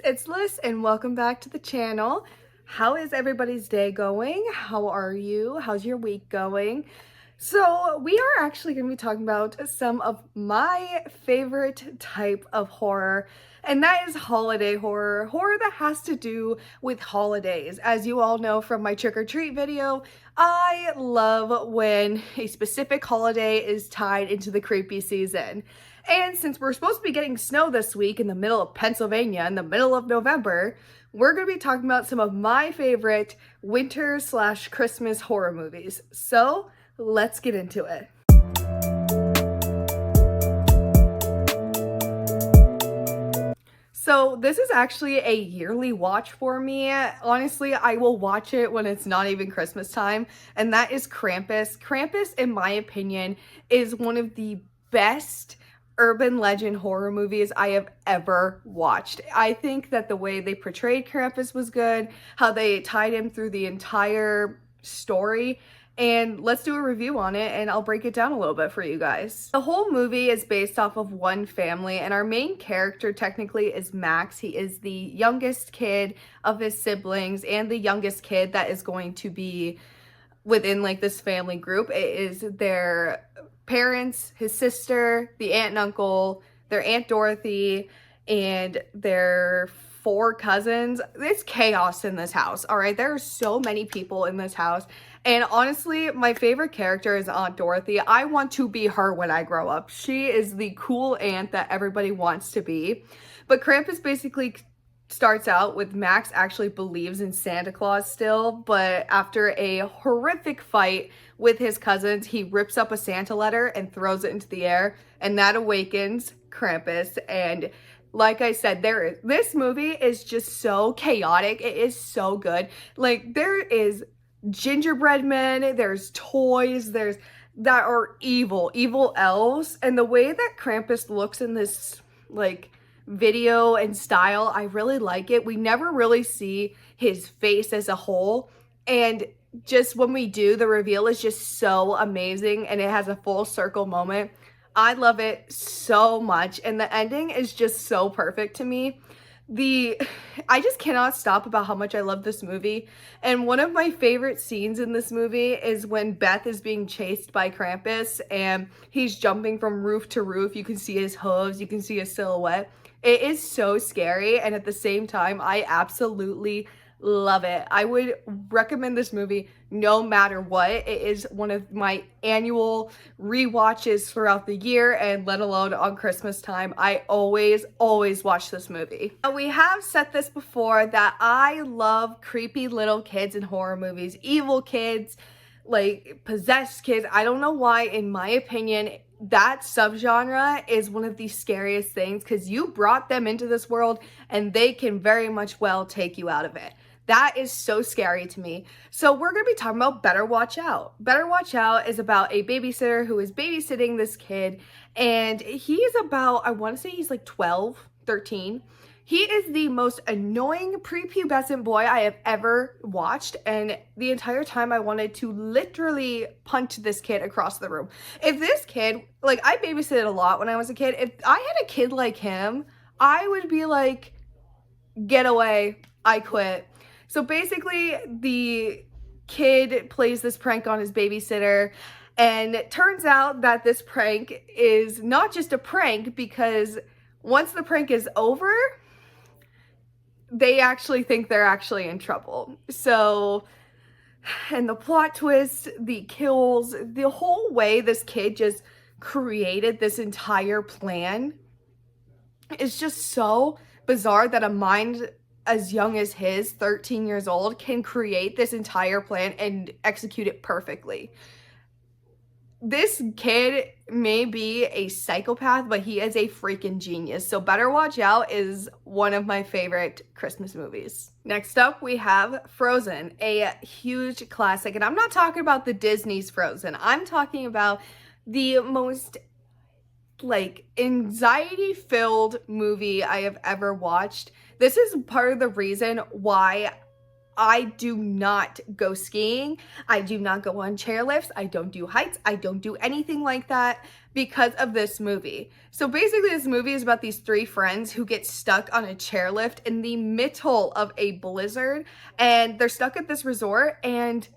it's Liz and welcome back to the channel. How is everybody's day going? How are you? How's your week going? So we are actually going to be talking about some of my favorite type of horror, and that is holiday horror. Horror that has to do with holidays. As you all know from my trick or treat video, I love when a specific holiday is tied into the creepy season. And since we're supposed to be getting snow this week in the middle of Pennsylvania in the middle of November, we're going to be talking about some of my favorite winter/Christmas horror movies. So let's get into it. So this is actually a yearly watch for me. Honestly, I will watch it when it's not even Christmas time, and that is Krampus. Krampus, in my opinion, is one of the best urban legend horror movies I have ever watched. I think that the way they portrayed Krampus was good, how they tied him through the entire story, and let's do a review on it and I'll break it down a little bit for you guys. The whole movie is based off of one family, and our main character technically is Max. He is the youngest kid of his siblings and the youngest kid that is going to be within like this family group. It is their parents, his sister, the aunt and uncle, their Aunt Dorothy, and their 4 cousins. It's chaos in this house, all right? There are so many people in this house, and honestly, my favorite character is Aunt Dorothy. I want to be her when I grow up. She is the cool aunt that everybody wants to be. But Krampus basically starts out with Max actually believes in Santa Claus still, but after a horrific fight with his cousins, he rips up a Santa letter and throws it into the air, and that awakens Krampus. And like I said, this movie is just so chaotic. It is so good. Like, there is gingerbread men, there's toys, that are evil elves, and the way that Krampus looks in this like video and style, I really like it. We never really see his face as a whole, and just when we do, the reveal is just so amazing and it has a full circle moment. I love it so much, and the ending is just so perfect to me. I just cannot stop about how much I love this movie. And one of my favorite scenes in this movie is when Beth is being chased by Krampus and he's jumping from roof to roof. You can see his hooves, you can see his silhouette. It is so scary, and at the same time, I absolutely love it. I would recommend this movie no matter what. It is one of my annual rewatches throughout the year, and let alone on Christmas time. I always watch this movie. Now, we have said this before that I love creepy little kids in horror movies, evil kids, like possessed kids. I don't know why, in my opinion, that subgenre is one of the scariest things, because you brought them into this world and they can very much well take you out of it. That is so scary to me. So we're going to be talking about Better Watch Out. Better Watch Out is about a babysitter who is babysitting this kid, and he's about, I want to say he's like 12, 13. He is the most annoying prepubescent boy I have ever watched, and the entire time I wanted to literally punch this kid across the room. If this kid, like, I babysitted a lot when I was a kid. If I had a kid like him, I would be like, get away, I quit. So basically, the kid plays this prank on his babysitter, and it turns out that this prank is not just a prank, because once the prank is over, they actually think they're actually in trouble. So, and the plot twist, the kills, the whole way this kid just created this entire plan is just so bizarre that a mind as young as his, 13 years old, can create this entire plan and execute it perfectly. This kid may be a psychopath, but he is a freaking genius. So Better Watch Out is one of my favorite Christmas movies. Next up, we have Frozen, a huge classic. And I'm not talking about the Disney's Frozen. I'm talking about the most like anxiety-filled movie I have ever watched. This is part of the reason why I do not go skiing. I do not go on chairlifts. I don't do heights. I don't do anything like that because of this movie. So basically this movie is about these three friends who get stuck on a chairlift in the middle of a blizzard, and they're stuck at this resort and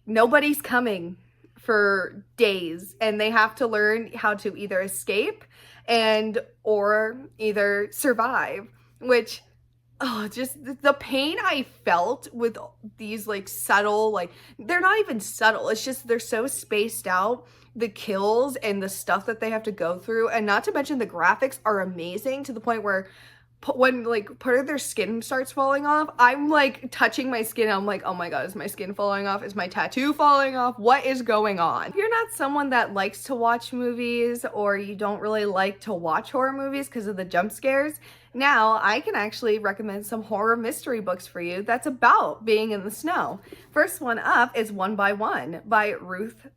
nobody's coming for days, and they have to learn how to either escape and or either survive, which just the pain I felt with these like subtle, like they're not even subtle, it's just they're so spaced out, the kills and the stuff that they have to go through, and not to mention the graphics are amazing to the point where when like part of their skin starts falling off, I'm like touching my skin. I'm like, oh my god, is my skin falling off? Is my tattoo falling off? What is going on? If you're not someone that likes to watch movies, or you don't really like to watch horror movies because of the jump scares, now I can actually recommend some horror mystery books for you that's about being in the snow. First one up is One by One by Ruth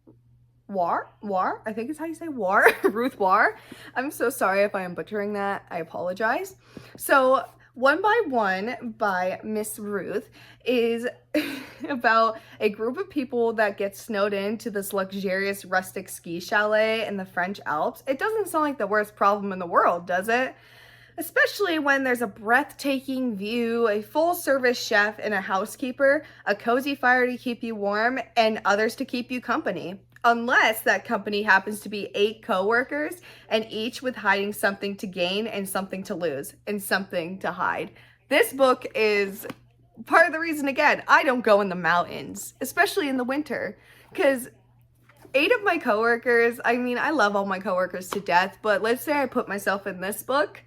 War, I think is how you say War, Ruth War. I'm so sorry if I am butchering that. I apologize. So One by One by Miss Ruth is about a group of people that get snowed into this luxurious rustic ski chalet in the French Alps. It doesn't sound like the worst problem in the world, does it? Especially when there's a breathtaking view, a full-service chef and a housekeeper, a cozy fire to keep you warm, and others to keep you company. Unless that company happens to be 8 co-workers, and each with hiding something to gain and something to lose and something to hide. This book is part of the reason, again, I don't go in the mountains, especially in the winter, because 8 of my coworkers, I mean, I love all my coworkers to death, but let's say I put myself in this book.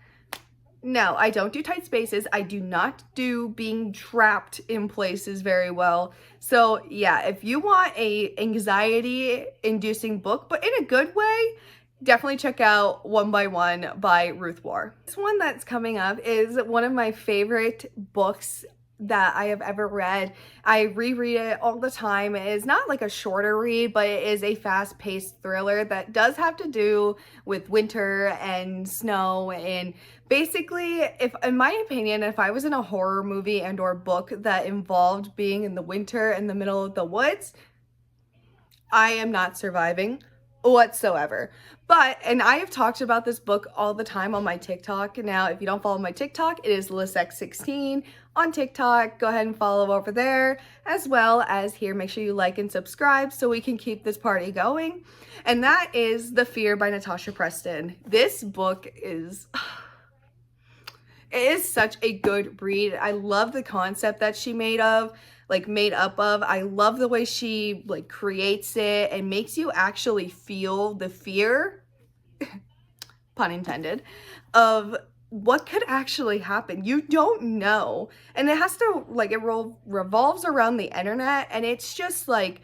No, I don't do tight spaces. I do not do being trapped in places very well. So yeah, if you want a anxiety inducing book, but in a good way, definitely check out One by One by Ruth War. This one that's coming up is one of my favorite books that I have ever read. I reread it all the time. It is not like a shorter read, but it is a fast-paced thriller that does have to do with winter and snow. And basically, if in my opinion, if I was in a horror movie and or book that involved being in the winter in the middle of the woods, I am not surviving whatsoever. But, and I have talked about this book all the time on my TikTok. Now, if you don't follow my TikTok, it is LysX16 on TikTok. Go ahead and follow over there, as well as here. Make sure you like and subscribe so we can keep this party going. And that is The Fear by Natasha Preston. This book is... it is such a good read. I love the concept that she made up of. I love the way she like creates it and makes you actually feel the fear, pun intended, of what could actually happen. You don't know. And it has to, like, it revolves around the internet, and it's just like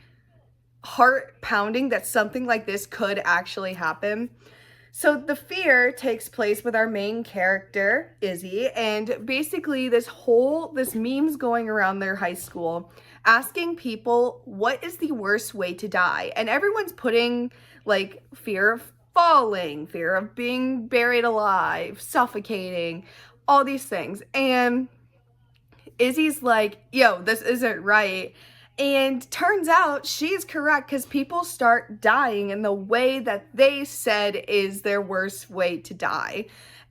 heart pounding that something like this could actually happen. So the fear takes place with our main character, Izzy, and basically this meme's going around their high school asking people what is the worst way to die. And everyone's putting like fear of falling, fear of being buried alive, suffocating, all these things. And Izzy's like, yo, this isn't right. And turns out she's correct, because people start dying in the way that they said is their worst way to die.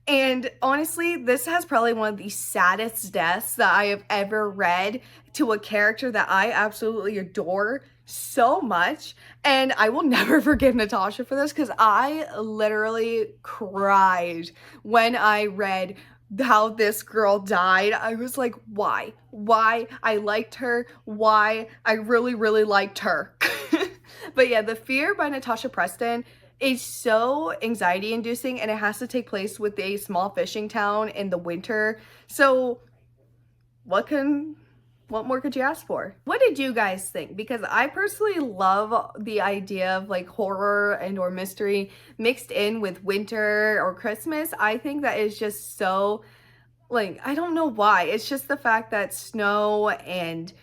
And honestly, this has probably one of the saddest deaths that I have ever read to a character that I absolutely adore so much. And I will never forgive Natasha for this, because I literally cried when I read how this girl died. I was like, why? I liked her. Why? I really, really liked her. But yeah, The Fear by Natasha Preston is so anxiety inducing, and it has to take place with a small fishing town in the winter. So what more could you ask for? What did you guys think? Because I personally love the idea of like horror and or mystery mixed in with winter or Christmas. I think that is just so, like, I don't know why. It's just the fact that snow and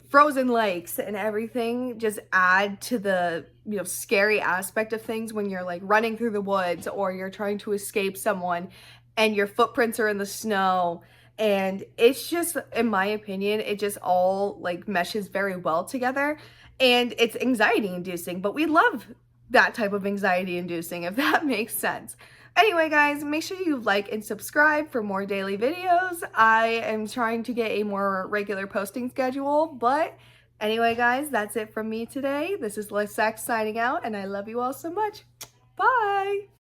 frozen lakes and everything just add to the, you know, scary aspect of things when you're like running through the woods or you're trying to escape someone and your footprints are in the snow And it's just, in my opinion, it just all like meshes very well together, and it's anxiety inducing, but we love that type of anxiety inducing, if that makes sense. Anyway, guys, make sure you like and subscribe for more daily videos. I am trying to get a more regular posting schedule, but anyway, guys, that's it from me today. This is Lissex signing out, and I love you all so much. Bye!